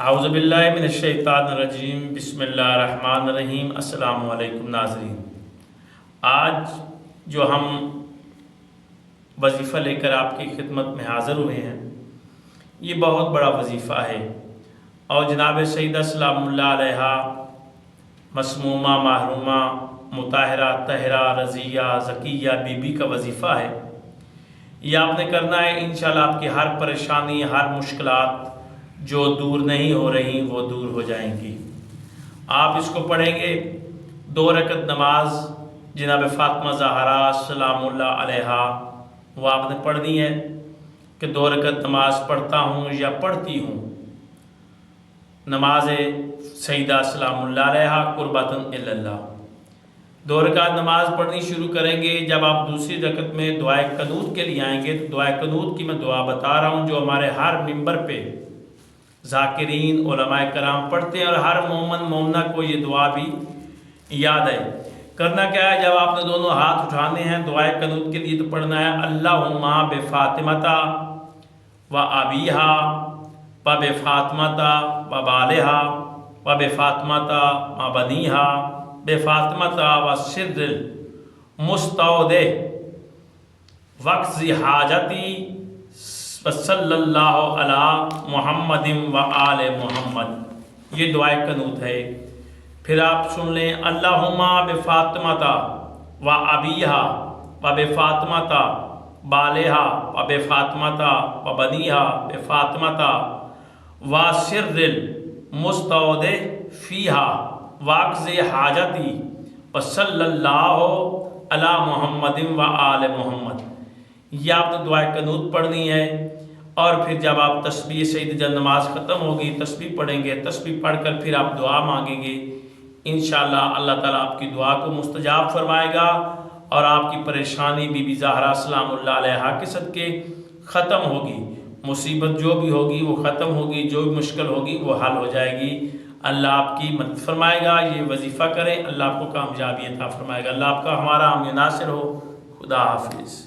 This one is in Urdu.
اعوذ باللہ من الشیطان الرجیم، بسم اللہ الرحمن الرحیم۔ السلام علیکم ناظرین، آج جو ہم وظیفہ لے کر آپ کی خدمت میں حاضر ہوئے ہیں، یہ بہت بڑا وظیفہ ہے اور جناب سیدہ سلام اللہ علیہا مسمومہ، محرومہ، مطہرہ، طاہرہ، رضیہ، زکیہ بی بی کا وظیفہ ہے۔ یہ آپ نے کرنا ہے، انشاءاللہ آپ کی ہر پریشانی، ہر مشکلات جو دور نہیں ہو رہی وہ دور ہو جائیں گی۔ آپ اس کو پڑھیں گے 2 رکعت نماز جناب فاطمہ زہرا سلام اللہ علیہا، وہ آپ نے پڑھنی ہے کہ 2 رکعت نماز پڑھتا ہوں یا پڑھتی ہوں، نماز سیدہ سلام اللہ علیہا قربتاً الی اللہ۔ 2 رکعت نماز پڑھنی شروع کریں گے، جب آپ دوسری رکعت میں دعائے قنوت کے لیے آئیں گے تو دعائے قنوت کی میں دعا بتا رہا ہوں جو ہمارے ہر ممبر پہ ذاکرین علماء کرام پڑھتے ہیں، اور ہر مومن مومنہ کو یہ دعا بھی یاد ہے۔ کرنا کیا ہے، جب آپ نے دونوں ہاتھ اٹھانے ہیں دعائے قنوت کے لیے تو پڑھنا ہے اللہم بفاطمۃ و ابیہا و بفاطمۃ و بالہا و بفاطمۃ و بنیہا بفاطمۃ و سر المستودع وقضی حاجتی صلی اللہ علی محمد و آل محمد، یہ دعائے قنوت ہے۔ پھر آپ سن لیں اللہم بفاطمۃ و ابیہا و بفاطمۃ بالہا و بفاطمۃ و بنیہا بفاطمۃ و سر المستودع فیہا واقضی حاجتی و صلی اللہ علی محمد و آل محمد، یہ آپ نے دعائے قنوت پڑھنی ہے۔ اور پھر جب آپ تسبیح سید جب نماز ختم ہوگی تسبیح پڑھیں گے، تسبیح پڑھ کر پھر آپ دعا مانگیں گے، انشاءاللہ اللہ تعالیٰ آپ کی دعا کو مستجاب فرمائے گا اور آپ کی پریشانی بی بی زہرا سلام اللہ علیہا کے صدقے ختم ہوگی۔ مصیبت جو بھی ہوگی وہ ختم ہوگی، جو بھی مشکل ہوگی وہ حل ہو جائے گی۔ اللہ آپ کی مدد فرمائے گا، یہ وظیفہ کریں، اللہ آپ کو کامیابی عطا فرمائے گا۔ اللہ آپ کا ہمارا حامی ناصر ہو۔ خدا حافظ۔